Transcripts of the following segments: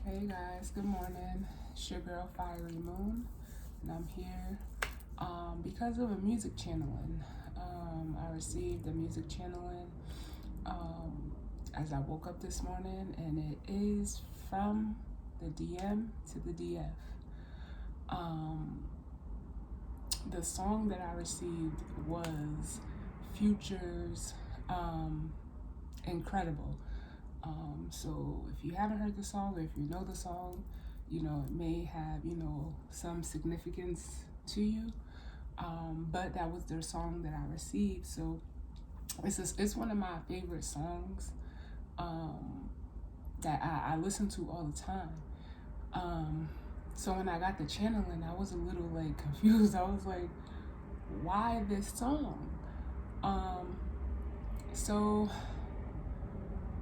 Hey guys, good morning. It's your girl Fiery Moon, and I'm here because of a music channeling. I received a music channeling as I woke up this morning, and it is from the DM to the DF. The song that I received was Future's Incredible. So if you haven't heard the song, or if you know the song, it may have, some significance to you. But that was their song that I received. So it's one of my favorite songs that I listen to all the time. So when I got the channeling, I was a little like confused. I was like, why this song? So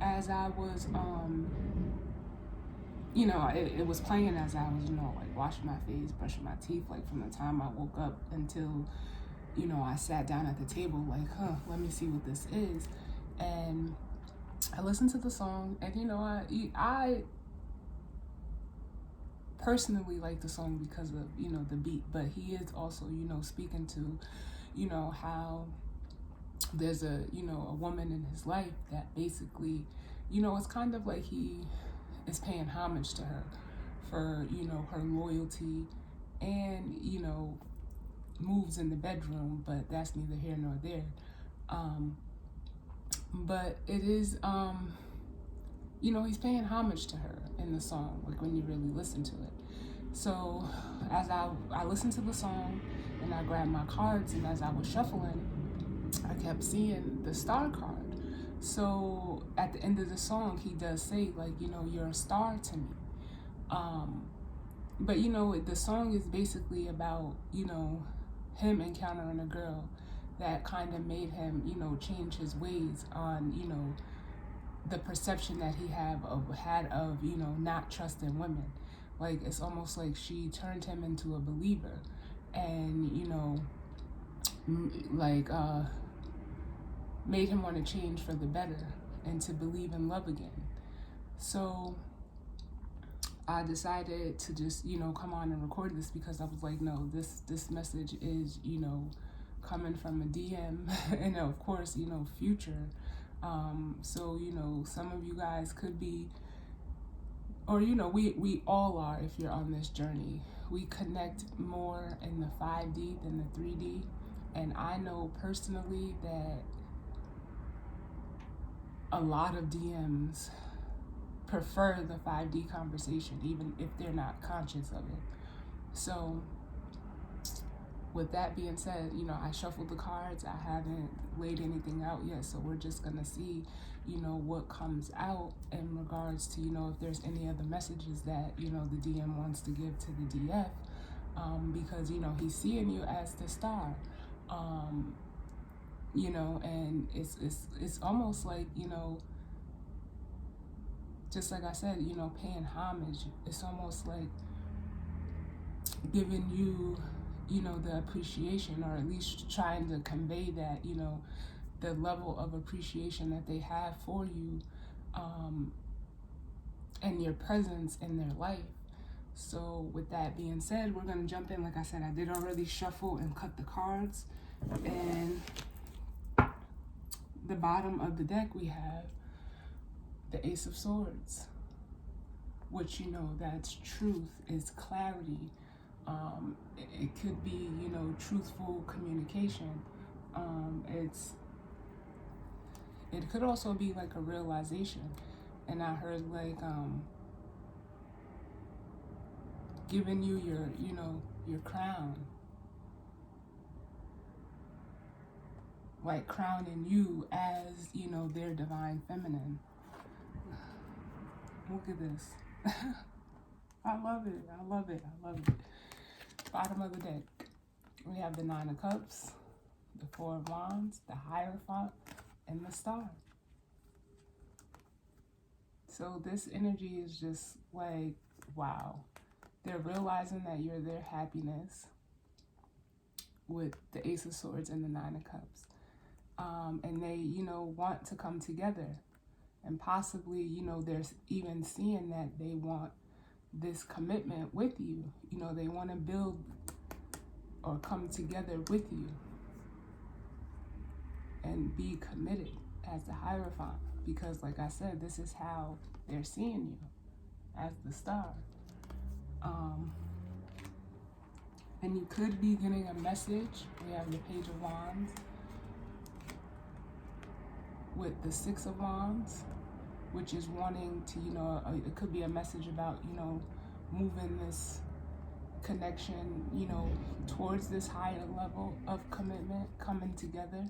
as I was it was playing as I was, like washing my face, brushing my teeth, like from the time I woke up until, I sat down at the table, like, let me see what this is. And I listened to the song, and, I personally like the song because of, the beat, but he is also, speaking to, how there's a woman in his life that basically, it's kind of like he is paying homage to her for, her loyalty and, moves in the bedroom, but that's neither here nor there. But it is, he's paying homage to her in the song, like when you really listen to it. So as I listened to the song and I grabbed my cards, and as I was shuffling, I kept seeing the star card. So at the end of the song, he does say, like, you're a star to me. But, the song is basically about, him encountering a girl that kind of made him, change his ways on, the perception that he had of, not trusting women. Like, it's almost like she turned him into a believer, and, made him want to change for the better and to believe in love again. So I decided to just, come on and record this because I was like, no, this message is, coming from a DM and of course, Future. So, some of you guys could be, or, we all are, if you're on this journey. We connect more in the 5D than the 3D. And I know personally that a lot of DMs prefer the 5D conversation, even if they're not conscious of it. So with that being said, I shuffled the cards. I haven't laid anything out yet, so we're just gonna see, what comes out in regards to, if there's any other messages that, the DM wants to give to the DF, because, he's seeing you as the star, and it's almost like, just like I said, paying homage. It's almost like giving you, the appreciation, or at least trying to convey that, the level of appreciation that they have for you, and your presence in their life. So with that being said, we're gonna jump in. Like I said, I did already shuffle and cut the cards, and the bottom of the deck we have the Ace of Swords, which, that's truth, is clarity. It could be, truthful communication. It could also be like a realization. And I heard like giving you your crown, like crowning you as, their divine feminine. Look at this. I love it. I love it. I love it. Bottom of the deck, we have the Nine of Cups, the Four of Wands, the Hierophant, and the Star. So this energy is just like, wow. They're realizing that you're their happiness with the Ace of Swords and the Nine of Cups. And they, want to come together. And possibly, they're even seeing that they want this commitment with you. You know, they want to build or come together with you and be committed as the Hierophant, because like I said, this is how they're seeing you, as the star. And you could be getting a message. We have the Page of Wands with the Six of Wands, which is wanting to, you know, it could be a message about, you know, moving this connection, you know, towards this higher level of commitment, coming together.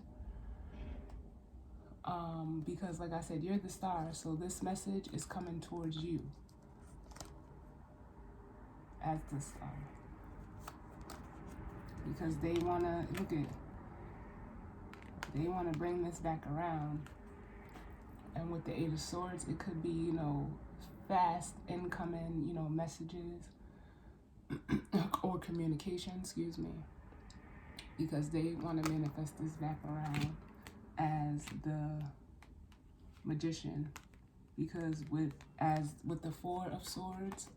Because like I said, you're the star, so this message is coming towards you as the star. Because they want to, they want to bring this back around. And with the Eight of Swords, it could be, you know, fast incoming, you know, messages or communication, excuse me. Because they want to manifest this back around as the Magician. Because with the Four of Swords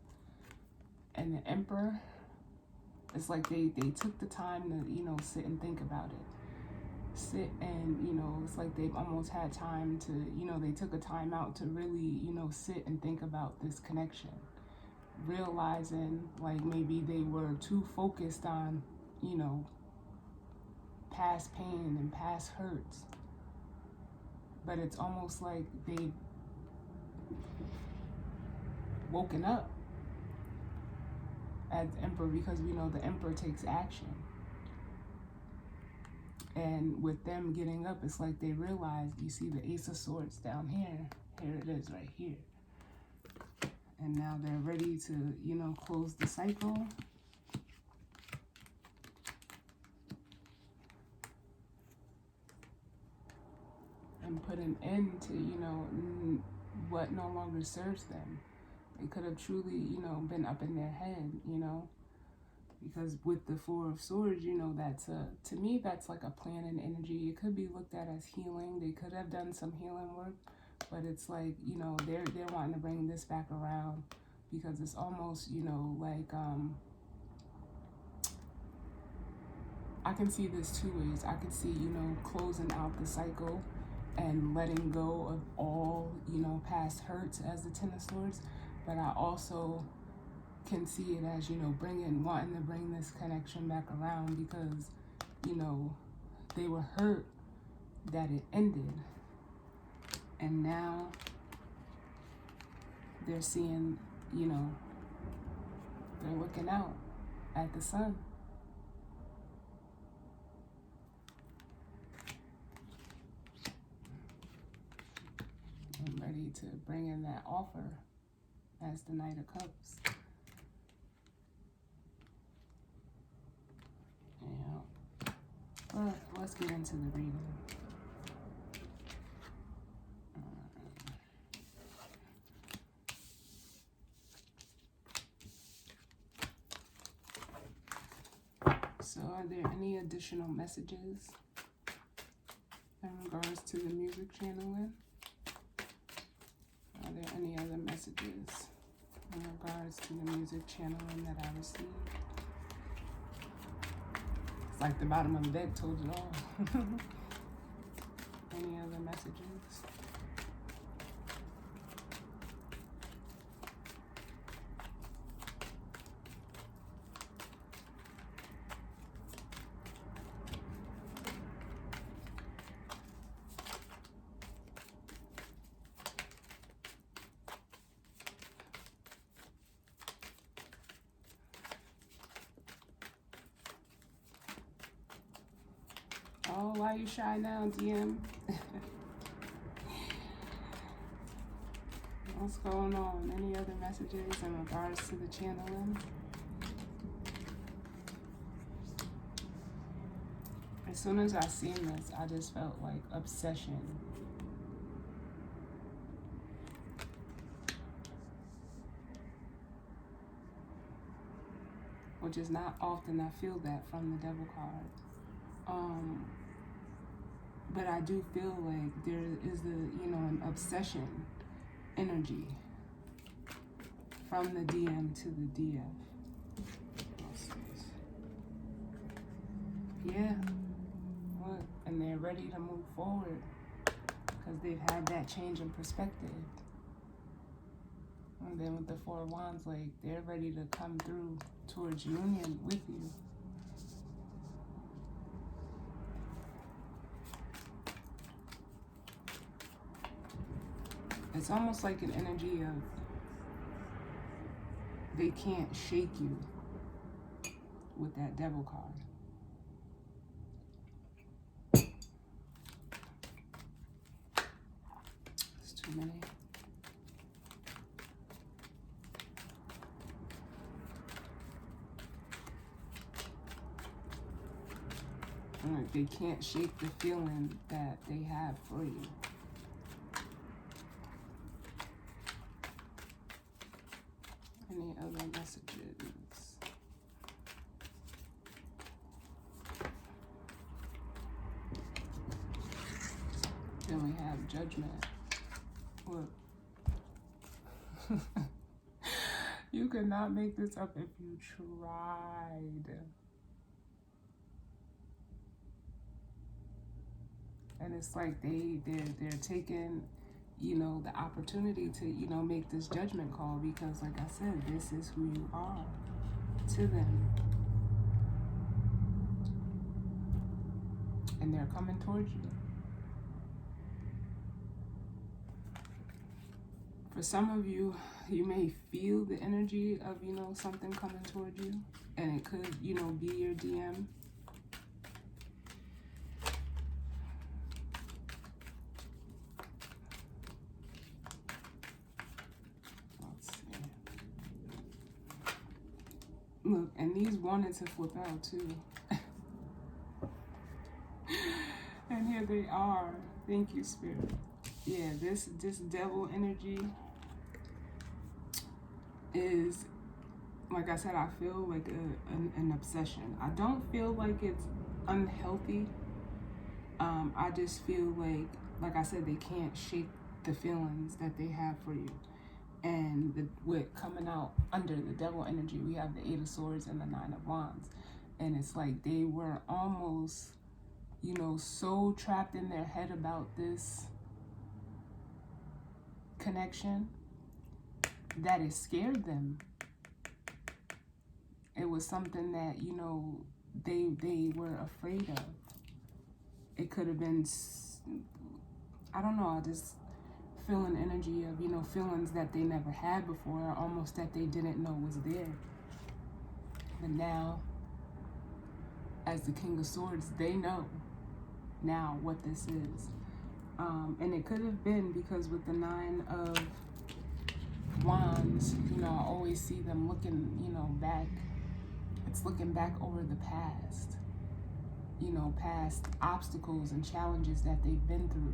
and the Emperor, it's like they took the time to, you know, sit and think about it. Sit and, you know, it's like they've almost had time to, you know, they took a time out to really, you know, sit and think about this connection. Realizing like maybe they were too focused on, you know, past pain and past hurts. But it's almost like they've woken up as Emperor, because we know the Emperor takes action. And with them getting up, it's like they realize, you see the Ace of Swords down here. Here it is right here. And now they're ready to, you know, close the cycle. And put an end to, you know, what no longer serves them. They could have truly, you know, been up in their head, you know. Because with the Four of Swords, you know, that's to me, that's like a plan and energy. It could be looked at as healing. They could have done some healing work, but it's like, you know, they're wanting to bring this back around, because it's almost, you know, like, I can see this two ways. I could see, you know, closing out the cycle and letting go of all, you know, past hurts as the Ten of Swords, but I also can see it as, you know, wanting to bring this connection back around, because, you know, they were hurt that it ended, and now they're seeing, you know, they're looking out at the sun. I'm ready to bring in that offer as the Knight of Cups. Yeah. But let's get into the reading. So are there any additional messages in regards to the music channeling? Are there any other messages in regards to the music channeling that I received? It's like the bottom of the deck told it all. Any other messages? Oh, why you shy now, DM? What's going on? Any other messages in regards to the channeling? As soon as I seen this, I just felt like obsession. Which is not often I feel that from the Devil card. But I do feel like there is a, you know, an obsession energy. from the DM to the DF. Yeah, look, and they're ready to move forward because they've had that change in perspective. And then with the Four of Wands, like, they're ready to come through towards union with you. It's almost like an energy of they can't shake you with that Devil card. It's too many. They can't shake the feeling that they have for you. Any other messages? Then we have Judgment. Look. You could not make this up if you tried. And it's like they're taking, you know, the opportunity to, you know, make this judgment call because, like I said, this is who you are to them. And they're coming towards you. For some of you, you may feel the energy of, you know, something coming towards you. And it could, you know, be your DM. Look, and these wanted to flip out too. And here they are. Thank you, Spirit. Yeah, this Devil energy is, like I said, I feel like an obsession. I don't feel like it's unhealthy. I just feel like I said, they can't shake the feelings that they have for you. And with coming out under the Devil energy, we have the Eight of Swords and the Nine of Wands. And it's like they were almost, you know, so trapped in their head about this connection that it scared them. It was something that, you know, they were afraid of. It could have been, I don't know, I just feel an energy of, you know, feelings that they never had before, almost that they didn't know was there. But now, as the King of Swords, they know now what this is. And it could have been because with the Nine of Wands, you know, I always see them looking, you know, back. It's looking back over the past, you know, past obstacles and challenges that they've been through.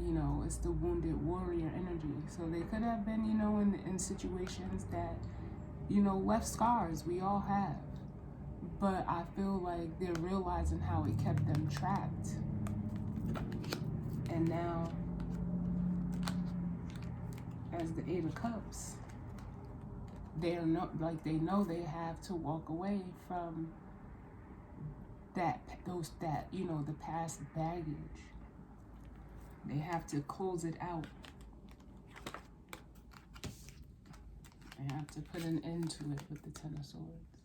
You know, it's the wounded warrior energy. So they could have been, you know, in situations that, you know, left scars. We all have. But I feel like they're realizing how it kept them trapped. And now, as the Eight of Cups, they're not, like, they know they have to walk away from that, you know, the past baggage. They have to close it out. They have to put an end to it with the Ten of Swords.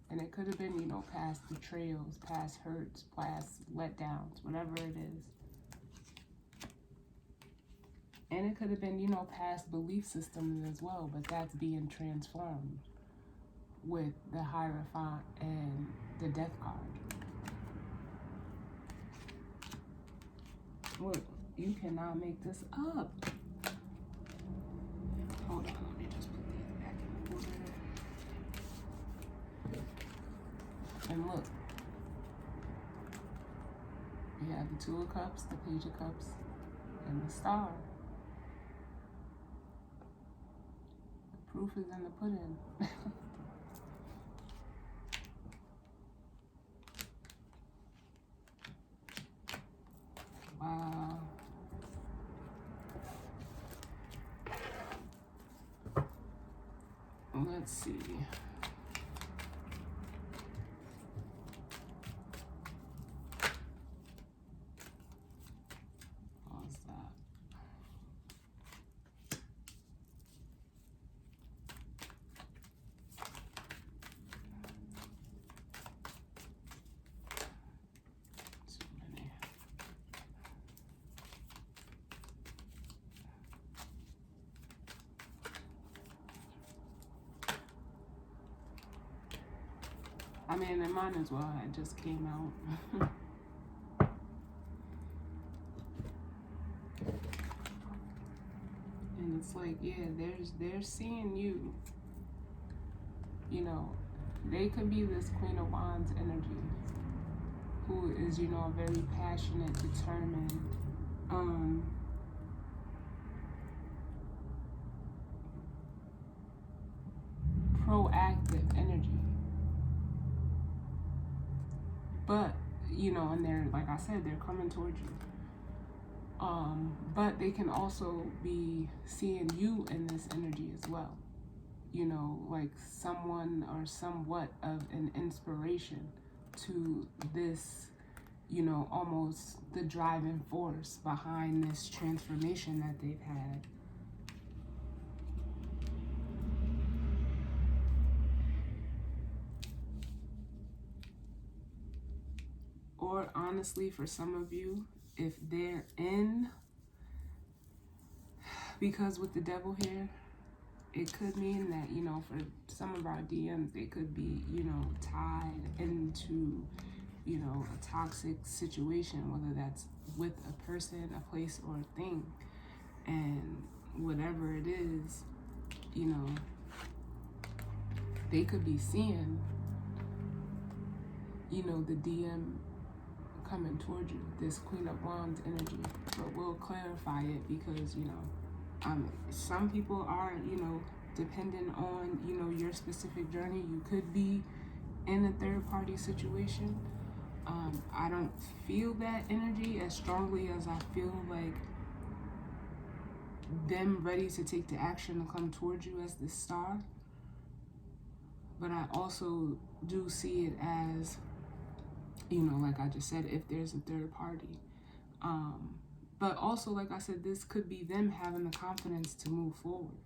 And it could have been, you know, past betrayals, past hurts, past letdowns, whatever it is. And it could have been, you know, past belief systems as well, but that's being transformed with the Hierophant and the Death card. Look, you cannot make this up. Hold on, let me just put these back in order. And look, we have the Two of Cups, the Page of Cups, and the Star. The proof is in the pudding. Wow. Let's see. What's that? Too many. I mean, and mine as well. It just came out. And it's like, yeah, they're seeing you. You know, they could be this Queen of Wands energy, who is, you know, a very passionate, determined, proactive energy. But, you know, and they're, like I said, they're coming towards you. But they can also be seeing you in this energy as well. You know, like someone or somewhat of an inspiration to this, you know, almost the driving force behind this transformation that they've had. Or honestly, for some of you, if they're in, because with the Devil here, it could mean that, you know, for some of our DMs, they could be, you know, tied into, you know, a toxic situation, whether that's with a person, a place, or a thing. And whatever it is, you know, they could be seeing, you know, the DM coming toward you, this Queen of Wands energy. But we'll clarify it because, you know, some people are, you know, dependent on, you know, your specific journey. You could be in a third party situation. I don't feel that energy as strongly as I feel like them ready to take the action to come towards you as the star. But I also do see it as, you know, like I just said, if there's a third party. But also, like I said, this could be them having the confidence to move forward.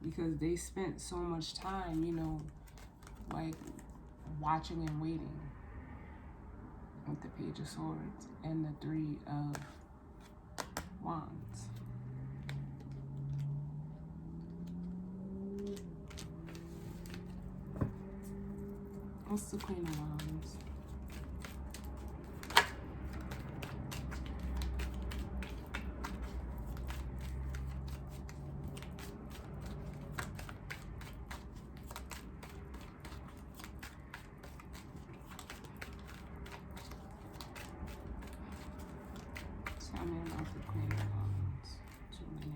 Because they spent so much time, you know, like watching and waiting with the Page of Swords and the Three of Wands. What's the Queen of Wands? Tell me about the Queen of Wands. Too many.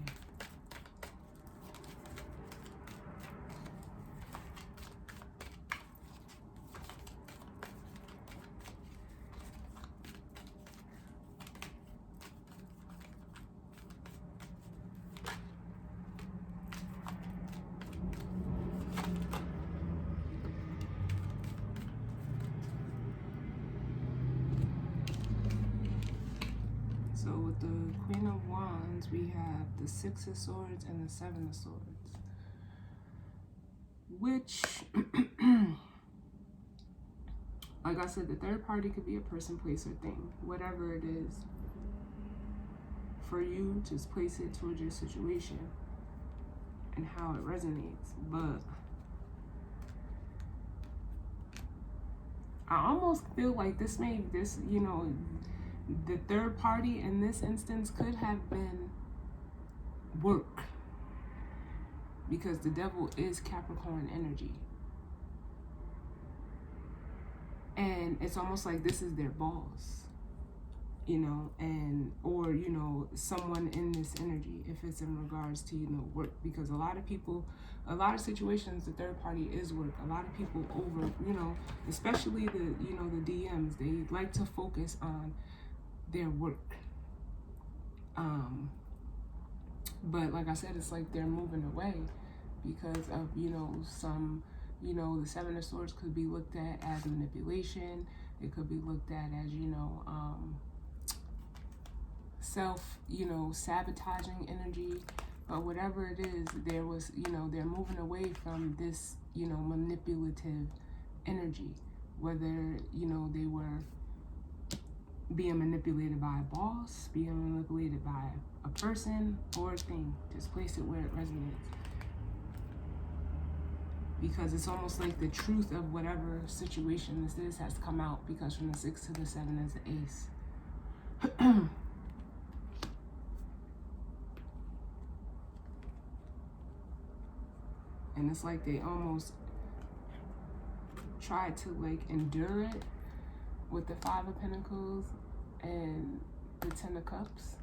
So with the Queen of Wands, we have the Six of Swords and the Seven of Swords. Which, like I said, the third party could be a person, place, or thing. Whatever it is, for you, just place it towards your situation and how it resonates. But I almost feel like this, you know, the third party in this instance could have been work, because the Devil is Capricorn energy, and it's almost like this is their boss, you know, and or, you know, someone in this energy, if it's in regards to, you know, work, because a lot of people, a lot of situations, the third party is work. A lot of people over, you know, especially the, you know, the DMs, they like to focus on their work. But like I said, it's like they're moving away because of, some, the Seven of Swords could be looked at as manipulation. It could be looked at as, self, sabotaging energy. But whatever it is, there was, they're moving away from this, manipulative energy. Whether, they were being manipulated by a boss, being manipulated by a person or a thing. Just place it where it resonates. Because it's almost like the truth of whatever situation this is has come out, because from the 6 to the 7 is the Ace. And it's like they almost tried to like endure it with the 5 of Pentacles and the 10 of Cups.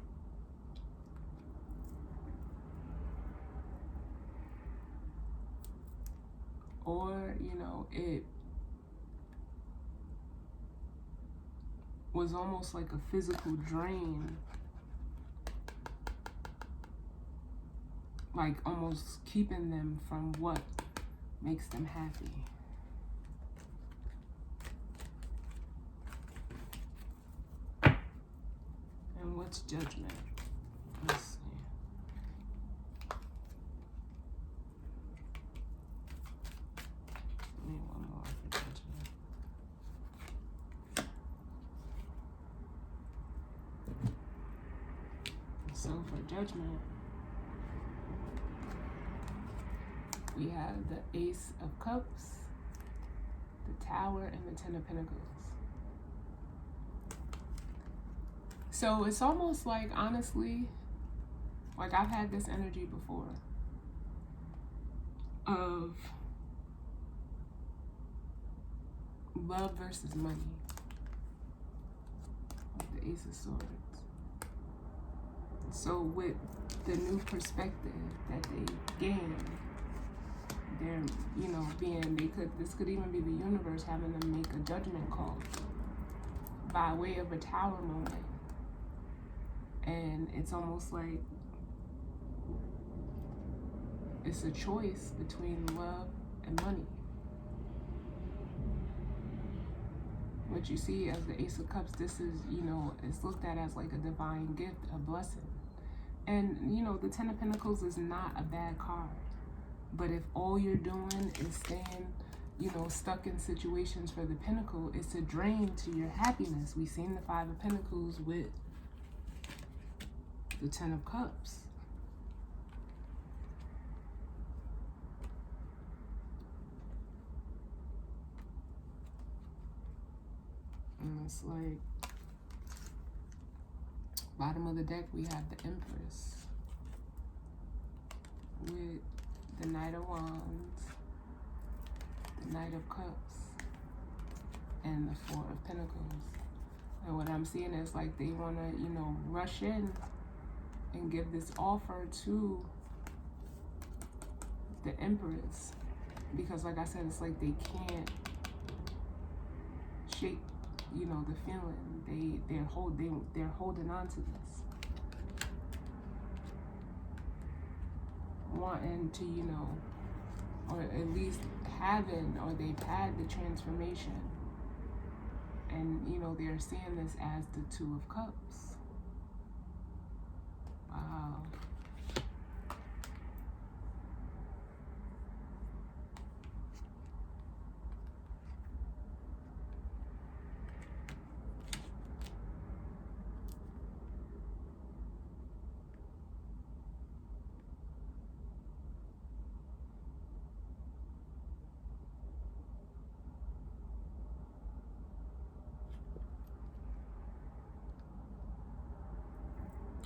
Or, it was almost like a physical drain. Like almost keeping them from what makes them happy. And what's Judgment? Let's see. Give me one more for Judgment. So for Judgment, we have the Ace of Cups, the Tower, and the 10 of Pentacles. So it's almost like, honestly, like I've had this energy before of love versus money. Like the Ace of Swords. So with the new perspective that they gain, they're, this could even be the universe having them make a judgment call by way of a Tower moment. And it's almost like it's a choice between love and money. What you see as the Ace of Cups, this is, it's looked at as like a divine gift, a blessing. And, the 10 of Pentacles is not a bad card. But if all you're doing is staying, stuck in situations for the Pentacle, it's a drain to your happiness. We've seen the 5 of Pentacles with the 10 of Cups. And it's like, bottom of the deck, we have the Empress with the Knight of Wands, the Knight of Cups, and the 4 of Pentacles. And what I'm seeing is like they want to, rush in and give this offer to the Empress. Because like I said, it's like they can't shake, the feeling. They're holding on to this. Wanting to, or at least having, or they've had the transformation. And, they're seeing this as the 2 of Cups. Wow.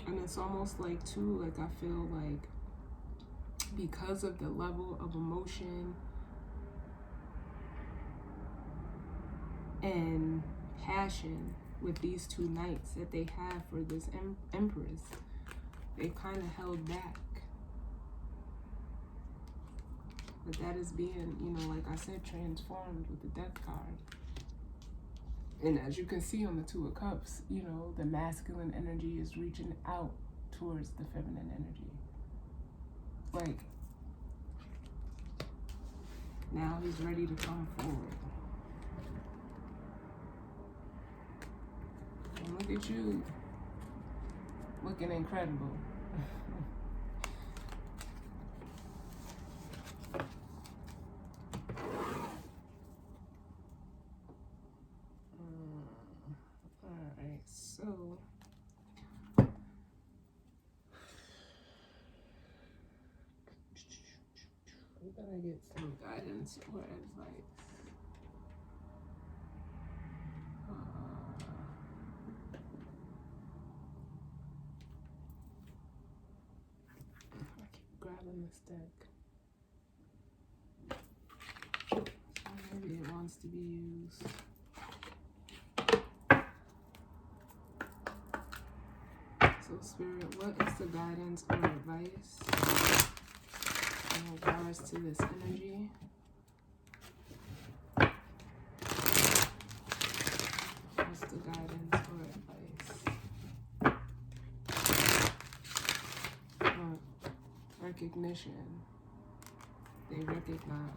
And it's almost like, too, like I feel like because of the level of emotion and passion with these 2 knights that they have for this Empress, they kind of held back. But that is being, like I said, transformed with the Death card. And as you can see on the 2 of Cups, the masculine energy is reaching out towards the feminine energy. like, now he's ready to come forward. And look at you, looking incredible. Alright, so we gotta get some guidance or advice. I keep grabbing this deck. So maybe it wants to be used. So Spirit, what is the guidance or advice in regards to this energy? What's the guidance or advice? Recognition. They recognize.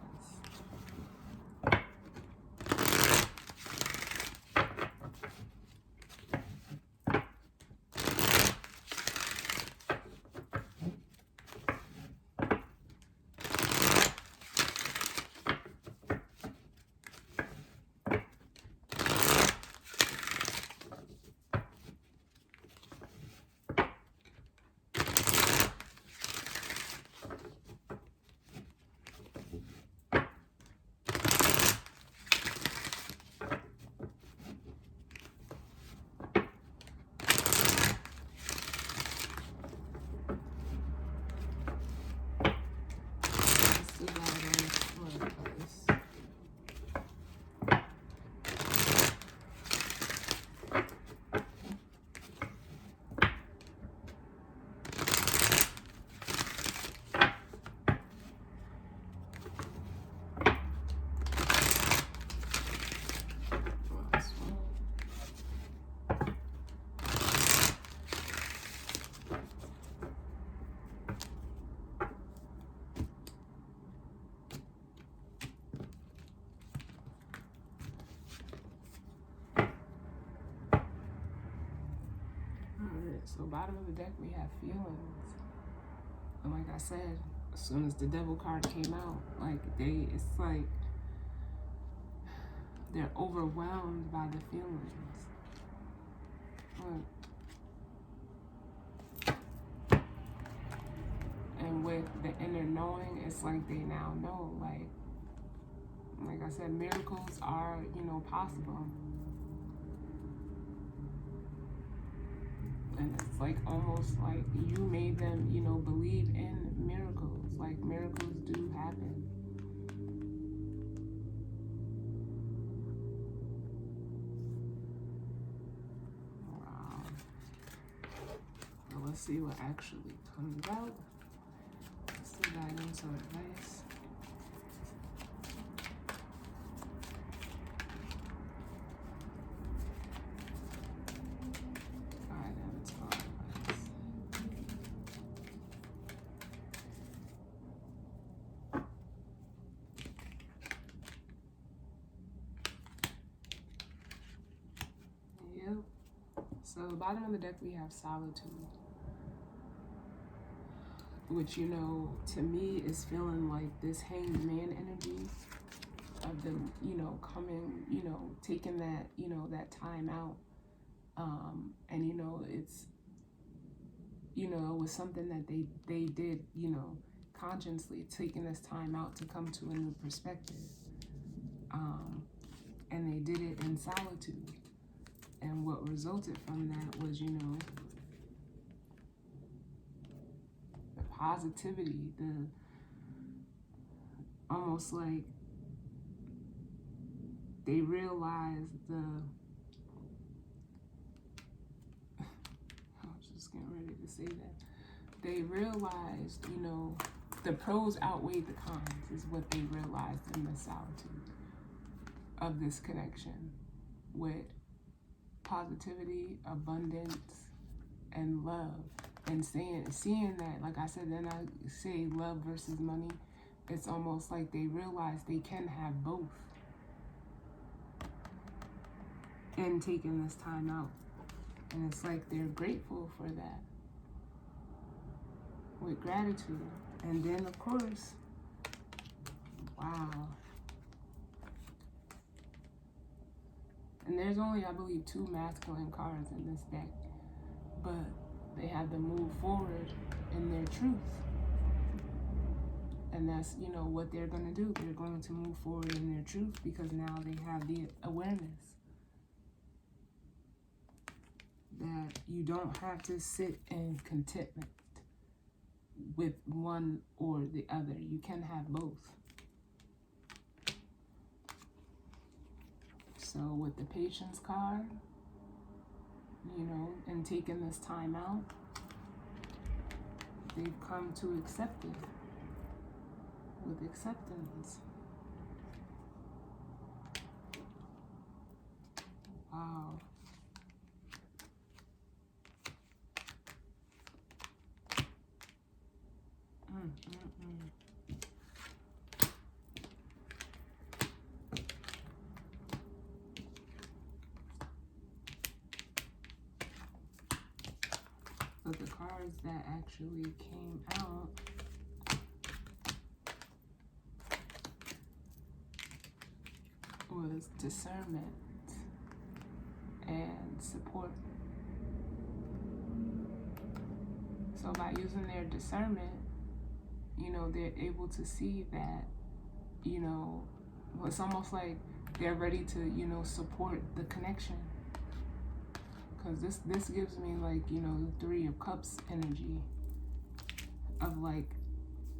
So bottom of the deck, we have feelings. And like I said, as soon as the Devil card came out, like it's like they're overwhelmed by the feelings. Look. And with the inner knowing, it's like they now know, like I said, miracles are, possible. And it's like almost like you made them, believe in miracles. Like miracles do happen. Wow. Well, let's see what actually comes out. What's the guidance or advice? So the bottom of the deck, we have solitude, which, to me is feeling like this hanged man energy of them, coming, taking that, that time out. And, it's, it was something that they did, consciously, taking this time out to come to a new perspective. And they did it in solitude. And what resulted from that was, the positivity, the almost like they realized I was just getting ready to say that. They realized, the pros outweighed the cons is what they realized in the solitude of this connection with positivity, abundance, and love And seeing that, like I said, then I say love versus money, it's almost like they realize they can have both. And taking this time out. And it's like they're grateful for that. With gratitude. And then, of course, wow. And there's only, I believe, 2 masculine cards in this deck. But they have to move forward in their truth. And that's, you know, what they're going to do. They're going to move forward in their truth because now they have the awareness that you don't have to sit in contentment with one or the other. You can have both. So with the patience card, you know, and taking this time out, they've come to accept it with acceptance. Wow. But the cards that actually came out was discernment and support. So by using their discernment, you know, they're able to see that, you know, it's almost like they're ready to, you know, support the connection. Because this gives me, like, you know, the 3 of Cups energy of, like,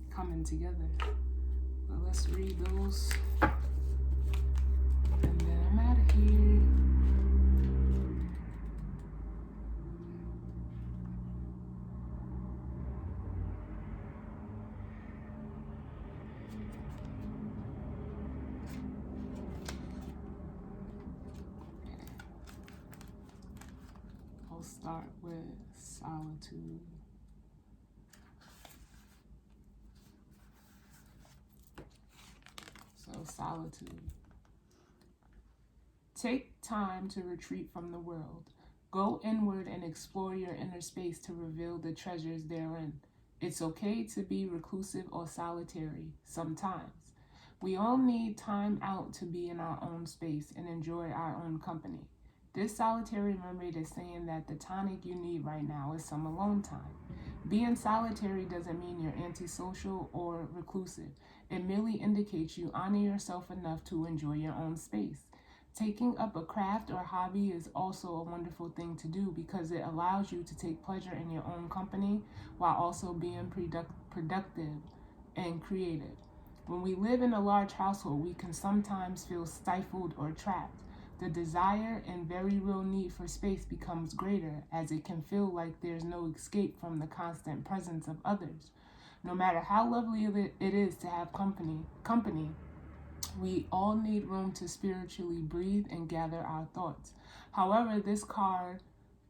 coming together. But let's read those. And then I'm out of here. I'll start with solitude. So solitude. Take time to retreat from the world. Go inward and explore your inner space to reveal the treasures therein. It's okay to be reclusive or solitary sometimes. We all need time out to be in our own space and enjoy our own company. This solitary mermaid is saying that the tonic you need right now is some alone time. Being solitary doesn't mean you're antisocial or reclusive. It merely indicates you honor yourself enough to enjoy your own space. Taking up a craft or hobby is also a wonderful thing to do because it allows you to take pleasure in your own company while also being productive and creative. When we live in a large household, we can sometimes feel stifled or trapped. The desire and very real need for space becomes greater as it can feel like there's no escape from the constant presence of others. No matter how lovely it is to have company, we all need room to spiritually breathe and gather our thoughts. However, this card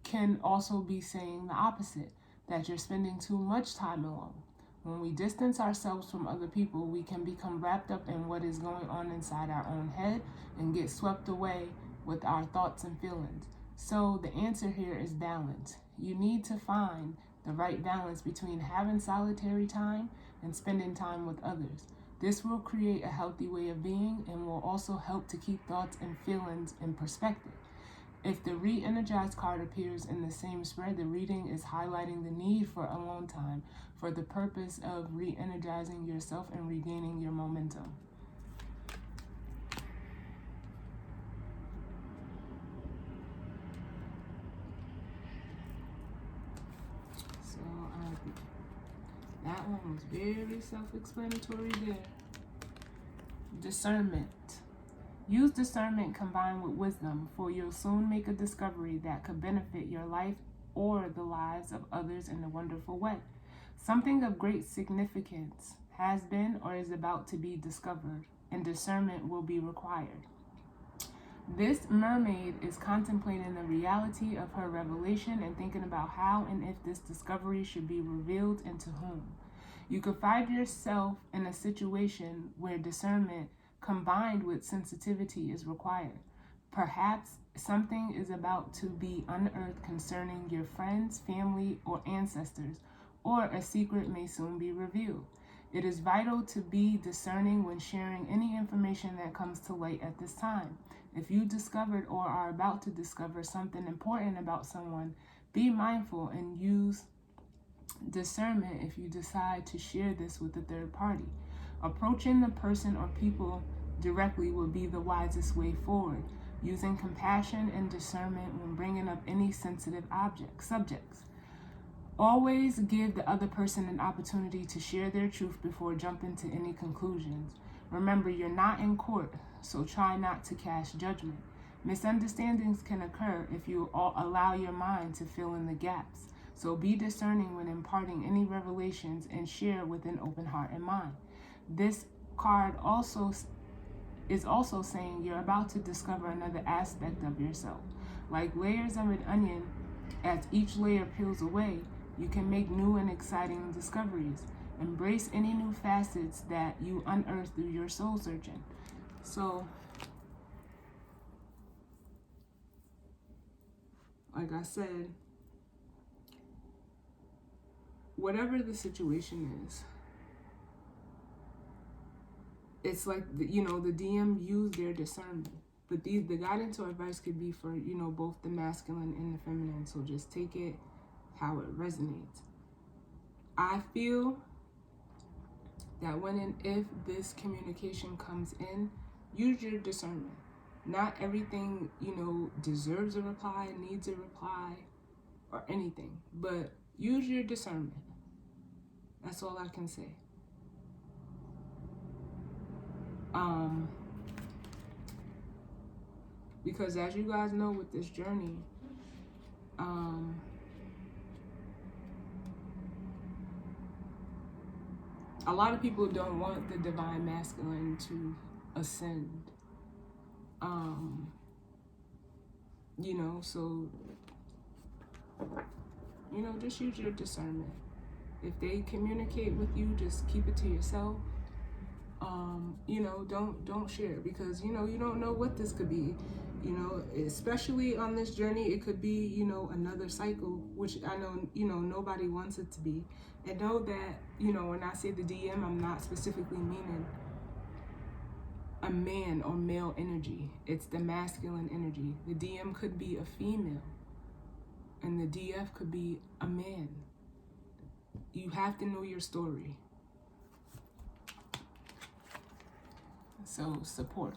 can also be saying the opposite, that you're spending too much time alone. When we distance ourselves from other people, we can become wrapped up in what is going on inside our own head and get swept away with our thoughts and feelings. So the answer here is balance. You need to find the right balance between having solitary time and spending time with others. This will create a healthy way of being and will also help to keep thoughts and feelings in perspective. If the re-energized card appears in the same spread, the reading is highlighting the need for alone time for the purpose of re-energizing yourself and regaining your momentum. So that one was very self-explanatory there. Discernment. Use discernment combined with wisdom, for you'll soon make a discovery that could benefit your life or the lives of others in a wonderful way. Something of great significance has been or is about to be discovered, and discernment will be required. This mermaid is contemplating the reality of her revelation and thinking about how and if this discovery should be revealed and to whom. You could find yourself in a situation where discernment combined with sensitivity is required. Perhaps something is about to be unearthed concerning your friends, family, or ancestors, or a secret may soon be revealed. It is vital to be discerning when sharing any information that comes to light at this time. If you discovered or are about to discover something important about someone, be mindful and use discernment if you decide to share this with a third party. Approaching the person or people directly will be the wisest way forward, using compassion and discernment when bringing up any sensitive subjects. Always give the other person an opportunity to share their truth before jumping to any conclusions. Remember, you're not in court, so try not to cast judgment. Misunderstandings can occur if you allow your mind to fill in the gaps. So be discerning when imparting any revelations and share with an open heart and mind. This card is also saying you're about to discover another aspect of yourself. Like layers of an onion, as each layer peels away, you can make new and exciting discoveries. Embrace any new facets that you unearth through your soul searching. So, like I said, whatever the situation is, it's like, the DM use their discernment. But the guidance or advice could be for, both the masculine and the feminine. So just take it how it resonates. I feel that when and if this communication comes in, use your discernment. Not everything, deserves a reply, needs a reply, or anything. But use your discernment. That's all I can say. Because as you guys know with this journey, a lot of people don't want the divine masculine to ascend. So, just use your discernment. If they communicate with you, just keep it to yourself. Don't share, because you don't know what this could be. Especially on this journey, it could be, another cycle, which I know, nobody wants it to be. And know that, when I say the DM, I'm not specifically meaning a man or male energy. It's the masculine energy. The DM could be a female, and the DF could be a man. You have to know your story. So, support.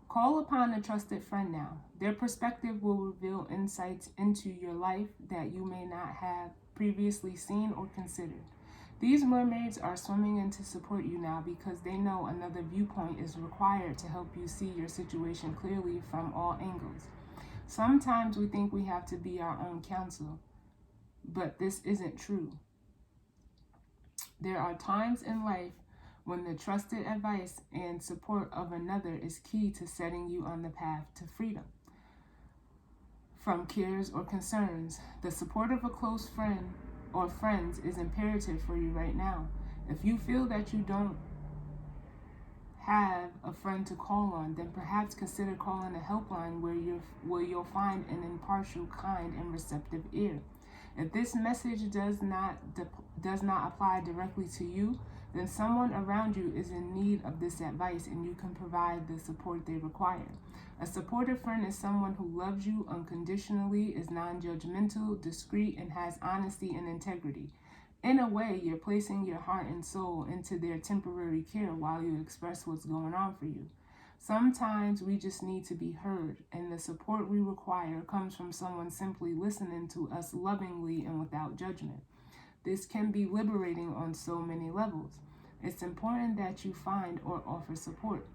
Call upon a trusted friend now. Their perspective will reveal insights into your life that you may not have previously seen or considered. These mermaids are swimming in to support you now because they know another viewpoint is required to help you see your situation clearly from all angles. Sometimes we think we have to be our own counsel, but this isn't true. There are times in life when the trusted advice and support of another is key to setting you on the path to freedom from cares or concerns. The support of a close friend or friends is imperative for you right now. If you feel that you don't have a friend to call on, then perhaps consider calling a helpline where you'll find an impartial, kind, and receptive ear. If this message does not apply directly to you, then someone around you is in need of this advice and you can provide the support they require. A supportive friend is someone who loves you unconditionally, is non-judgmental, discreet, and has honesty and integrity. In a way, you're placing your heart and soul into their temporary care while you express what's going on for you. Sometimes we just need to be heard, and the support we require comes from someone simply listening to us lovingly and without judgment. This can be liberating on so many levels. It's important that you find or offer support.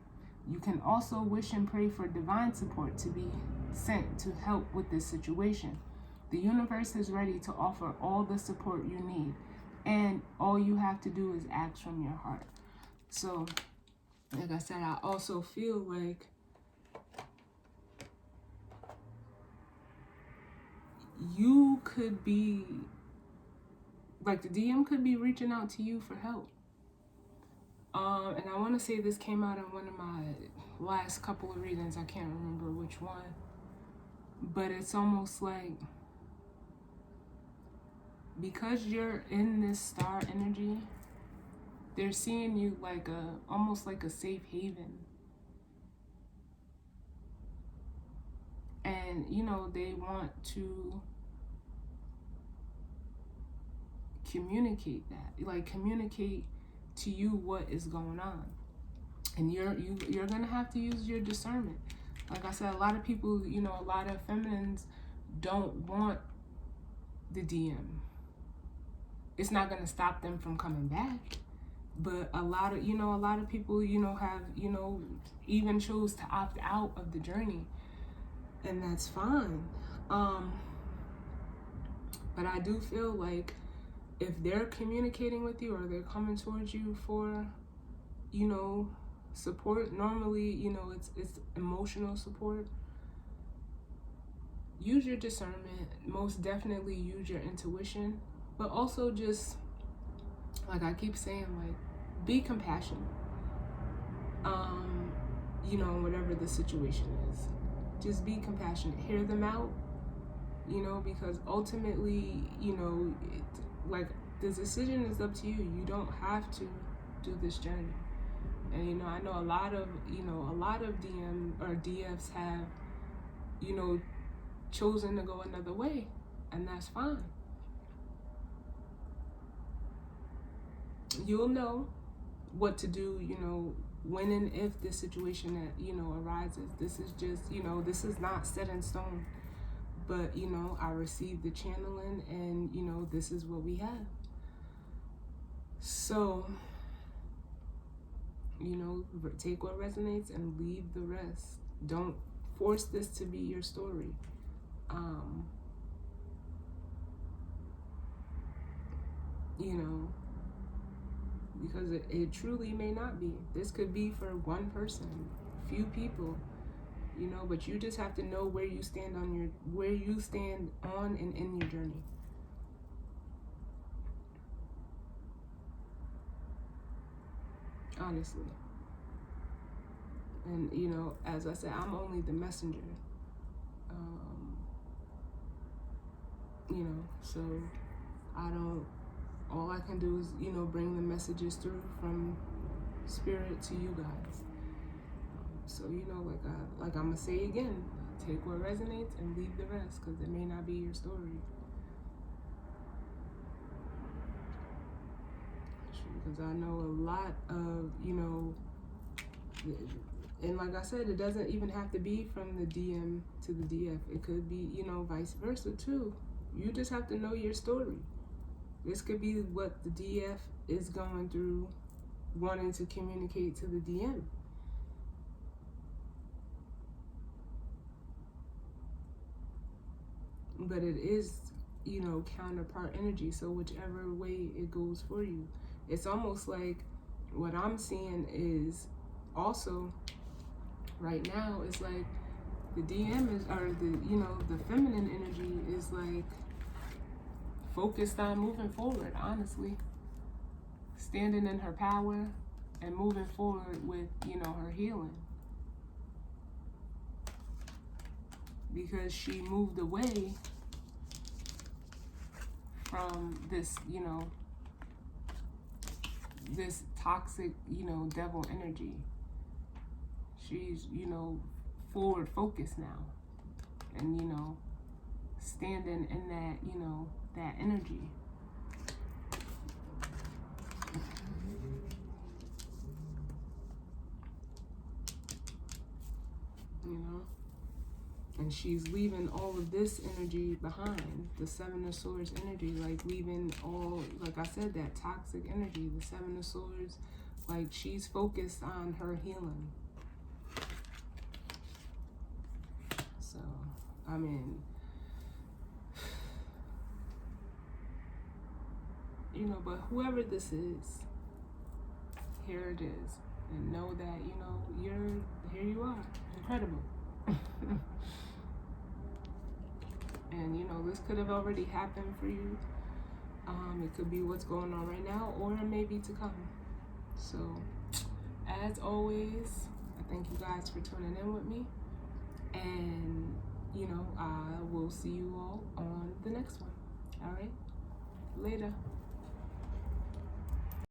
You can also wish and pray for divine support to be sent to help with this situation. The universe is ready to offer all the support you need, and all you have to do is act from your heart. So, like I said, I also feel like you could be, like, the DM could be reaching out to you for help. And I want to say this came out in one of my last couple of readings. I can't remember which one. But it's almost like, because you're in this star energy, they're seeing you like almost like a safe haven. And, you know, they want to communicate that. Like, communicate to you what is going on. And you're going to have to use your discernment. Like I said, a lot of people, you know, a lot of feminines don't want the DM. It's not going to stop them from coming back. But a lot of people, you know, have, you know, even chose to opt out of the journey. And that's fine. But I do feel like if they're communicating with you or they're coming towards you for, you know, support, normally, you know, it's emotional support. Use your discernment. Most definitely use your intuition. But also just, like I keep saying, like, be compassionate. You know, whatever the situation is. Just be compassionate. Hear them out, you know, because ultimately, you know, like, the decision is up to you. You don't have to do this journey. And, you know, I know a lot of DM or DFs have, you know, chosen to go another way, and that's fine. You'll know what to do, you know, when and if the situation that, you know, arises. This is just, you know, this is not set in stone. But, you know, I received the channeling, and, you know, this is what we have. So, you know, take what resonates and leave the rest. Don't force this to be your story. You know, because it truly may not be. This could be for one person, few people, you know, but you just have to know where you stand on and in your journey. Honestly. And, you know, as I said, I'm only the messenger. You know, so all I can do is, you know, bring the messages through from spirit to you guys. So, you know, like I'm gonna say again, take what resonates and leave the rest, because it may not be your story. Because I know a lot of, you know, and like I said, it doesn't even have to be from the DM to the DF. It could be, you know, vice versa too. You just have to know your story. This could be what the DF is going through, wanting to communicate to the DM. But it is, you know, counterpart energy. So whichever way it goes for you. It's almost like what I'm seeing is also right now is like the DM is, or the, you know, the feminine energy is like focused on moving forward, honestly. Standing in her power and moving forward with, you know, her healing. Because she moved away from this, you know, this toxic, you know, devil energy. She's, you know, forward focused now. And, you know, standing in that, you know, that energy. You know? And she's leaving all of this energy behind. The Seven of Swords energy, like leaving all, like I said, that toxic energy. The Seven of Swords, like she's focused on her healing. So, I mean, you know, but whoever this is, here it is. And know that, you know, here you are. Incredible. And you know, this could have already happened for you. It could be what's going on right now, or maybe to come. So, as always, I thank you guys for tuning in with me. And, you know, I will see you all on the next one. All right? Later.